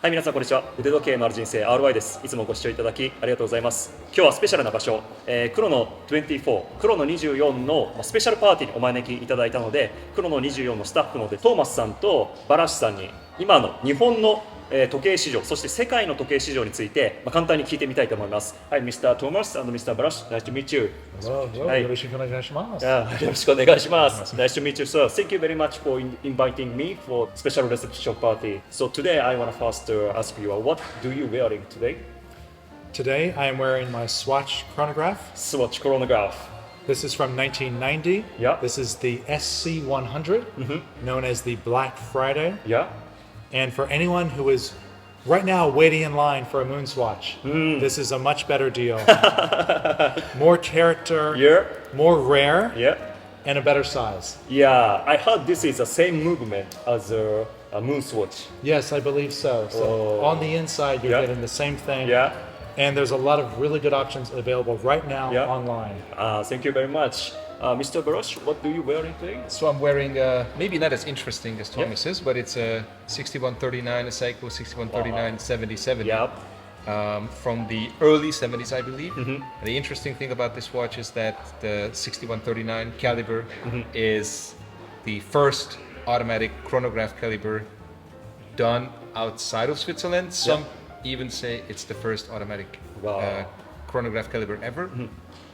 はい、皆さんこんにちは。腕時計のある人生 RY です。いつもご視聴いただきありがとうございます。今日はスペシャルな場所、黒の24、黒の24のスペシャルパーティーにお招きいただいたので、黒の24のスタッフのトーマスさんとバラシさんに今の日本の時計市場、そして世界の時計市場について簡単に聞いてみたいと思います。はい、Mr. Thomas and Mr. Balash, nice to meet you. Hello, はい、よろしくお願いします。よろしくお願いします。Nice to meet you, sir. Thank you very much for inviting me for special reception party. So today I want to first ask you, what do you wearing today? Today I am wearing my Swatch chronograph. Swatch chronograph. This is from 1990. Yeah. This is the SC100, known as the Black Friday. Yeah. And for anyone who is right now waiting in line for a moon swatch, this is a much better deal. More character, Yeah. more rare, Yeah. and a better size. Yeah. I heard this is the same movement as a moon swatch. Yes, I believe so. So Oh. on the inside, you're Yeah. getting the same thing. Yeah. And there's a lot of really good options available right now Yeah. online. Thank you very much. Mr. Barosh, what do you wearing today? So I'm wearing maybe not as interesting as Thomas is, but it's a 6139, a Seiko 6139 7070 Yeah. from the early 70s, I believe. The interesting thing about this watch is that the 6139 caliber is the first automatic chronograph caliber done outside of Switzerland. Some even say it's the first automatic Wow. chronograph caliber ever.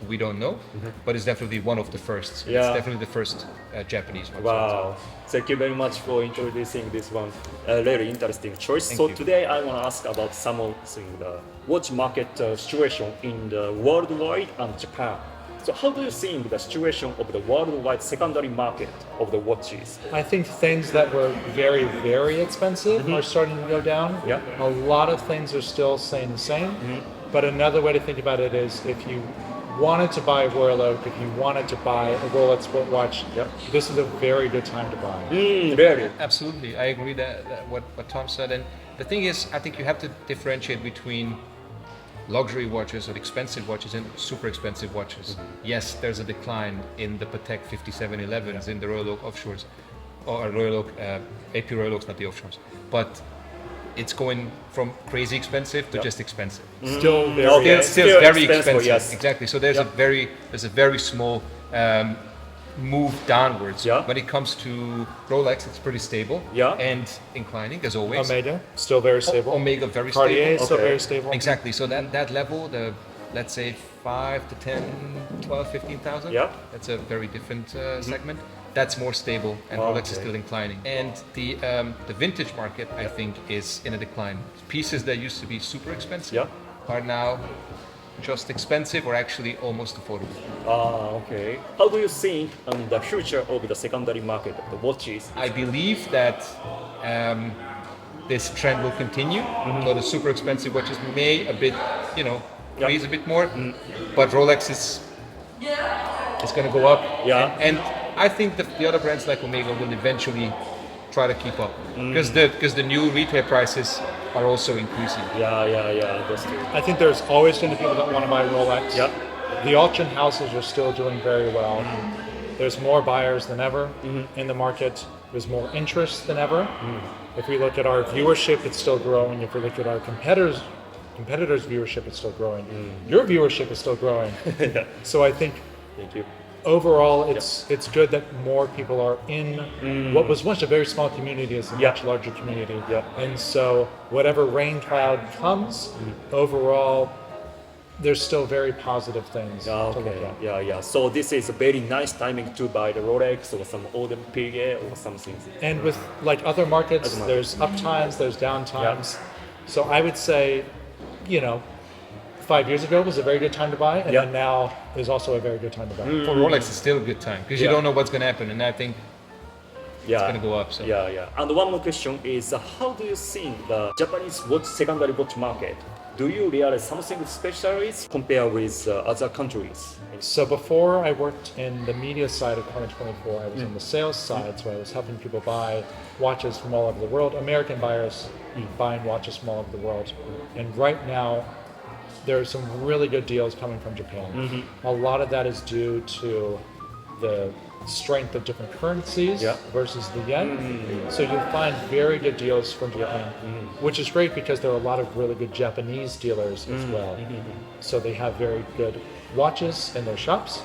We don't know, but it's definitely one of the firsts. Yeah. It's definitely the first Japanese watch. Wow. Thank you very much for introducing this one. Very interesting choice. Thank So you. today I want to ask about something the watch market situation in the worldwide and Japan. So how do you think the situation of the worldwide secondary market of the watches? I think things that were very, very expensive are starting to go down. Yeah. A lot of things are still staying the same. But another way to think about it is if you wanted to buy a Royal Oak, if you wanted to buy a Rolex Sport watch, Yeah. this is a very good time to buy. Really? Absolutely, I agree that what Tom said. And the thing is, I think you have to differentiate between luxury watches or expensive watches and super expensive watches. Yes, there's a decline in the Patek 5711s in the Royal Oak offshores, or Royal Oak, AP Royal Oaks, not the offshores. But it's going from crazy expensive to just expensive. Still very Okay. Still very expensive, expensive. yes. Exactly. So there's a very small move downwards. Yeah. When it comes to Rolex, it's pretty stable. Yeah. And inclining as always. Omega, still very stable. Omega very Cartier, stable. still Okay. very stable. Exactly. So that level, the let's say 5 to 10, 12, 15,000. Yeah. That's a very different segment. That's more stable, and Rolex is Okay. still inclining. And the vintage market, I think, is in a decline. Pieces that used to be super expensive Yeah. are now just expensive or actually almost affordable. Okay. How do you think the future of the secondary market of the watches? I believe that this trend will continue. So the super expensive watches may a bit, raise a bit more, but Rolex is going to go up. Yeah. And I think the other brands like Omega will eventually try to keep up because the new retail prices are also increasing. Yeah, that's true. I think there's always going to be people that want to buy Rolex. Yeah. The auction houses are still doing very well. There's more buyers than ever in the market. There's more interest than ever. If we look at our viewership, it's still growing. If we look at our competitors' viewership, it's still growing. Your viewership is still growing. So I think Thank you. overall, it's good that more people are in what was once a very small community is a Yeah. much larger community. Yeah. And so whatever rain cloud comes, overall, there's still very positive things to look Okay. at. Yeah. So this is a very nice timing to buy the Rolex or some older Piguet or something. And with like other markets, Other markets. there's up times, there's down times. So I would say, 5 years ago was a very good time to buy, and Yeah. then now is also a very good time to buy. For Rolex, it's still a good time because you Yeah. don't know what's going to happen, and I think Yeah. it's going to go up. So. Yeah. And one more question is, how do you think the Japanese secondary watch market? Do you realize something special is compared with other countries? So before I worked in the media side of 2024, I was on the sales side, so I was helping people buy watches from all over the world, American buyers buying watches from all over the world. And right now, there are some really good deals coming from Japan. A lot of that is due to the strength of different currencies Yeah. versus the yen. So you'll find very good deals from Japan, which is great because there are a lot of really good Japanese dealers as well. So they have very good watches in their shops.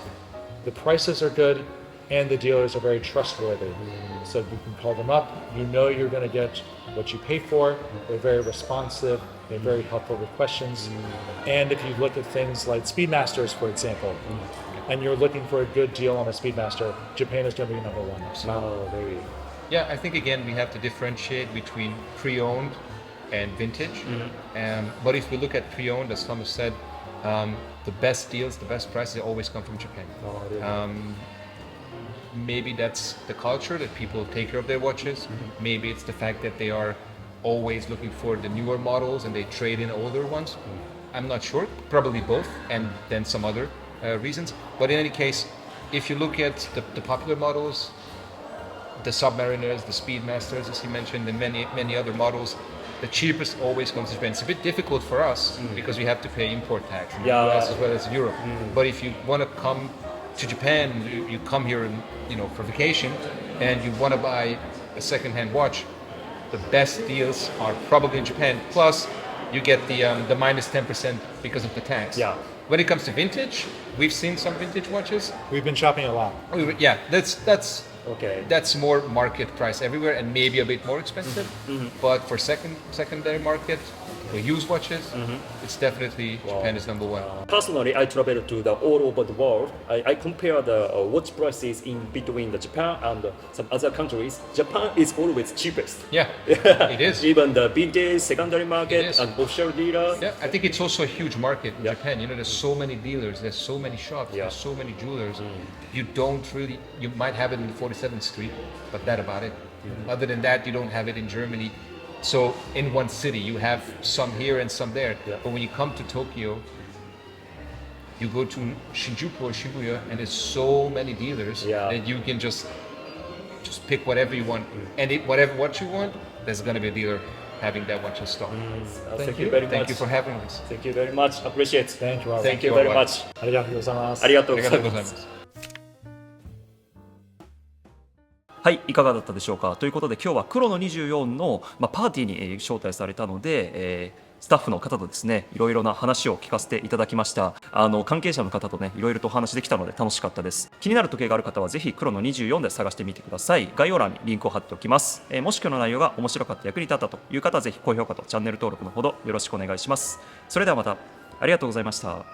The prices are good, and the dealers are very trustworthy. So you can call them up. You know you're going to get what you pay for. They're very responsive. They're very helpful with questions. And if you look at things like Speedmasters, for example, and you're looking for a good deal on a Speedmaster, Japan is going to be number one. Yeah, I think again we have to differentiate between pre-owned and vintage. But if we look at pre-owned, as Thomas said, the best deals, the best prices always come from Japan. Maybe that's the culture that people take care of their watches. Maybe it's the fact that they are always looking for the newer models and they trade in older ones. I'm not sure. Probably both, and then some other reasons. But in any case, if you look at the popular models, the Submariners, the Speedmasters, as he mentioned, and many other models, the cheapest always comes to Japan. It's a bit difficult for us because we have to pay import tax in the US as well as Europe. But if you want to come to Japan, you come here, for vacation, and you want to buy a second-hand watch, the best deals are probably in Japan. Plus, you get the minus 10% because of the tax. Yeah. When it comes to vintage, we've seen some vintage watches. We've been shopping a lot. Yeah, that's Okay. that's more market price everywhere and maybe a bit more expensive. But for secondary market, for used watches, it's definitely Japan is number one. Personally, I travel to the all over the world. I compare the watch prices in between the Japan and some other countries. Japan is always cheapest. Yeah, it is. Even the vintage, secondary It market, is. and offshore dealer. Yeah, I think it's also a huge market in Yeah. Japan. There's so many dealers, there's so many shops, Yeah. there's so many jewelers. You might have it in 47th Street, but that about it. Other than that, you don't have it in Germany. So in one city, you have some here and some there. Yeah. But when you come to Tokyo, you go to Shinjuku or Shibuya, and there's so many dealers Yeah. that you can just pick whatever you want. And whatever watch you want, there's gonna be a dealer having that watch in stock. Thank you very Thank much. you for having us. Thank you very much. Appreciate. Thank you, Robert. Thank you you, very Robert. much. ありがとうございます。ありがとうございありがとうございま。ますす。はい、いかがだったでしょうか。ということで今日は黒の24の、パーティーに招待されたので、スタッフの方とですねいろいろな話を聞かせていただきました。関係者の方とねいろいろとお話できたので楽しかったです。気になる時計がある方はぜひ黒の24で探してみてください。概要欄にリンクを貼っておきます。もし今日の内容が面白かった役に立ったという方はぜひ高評価とチャンネル登録のほどよろしくお願いします。それではまたありがとうございました。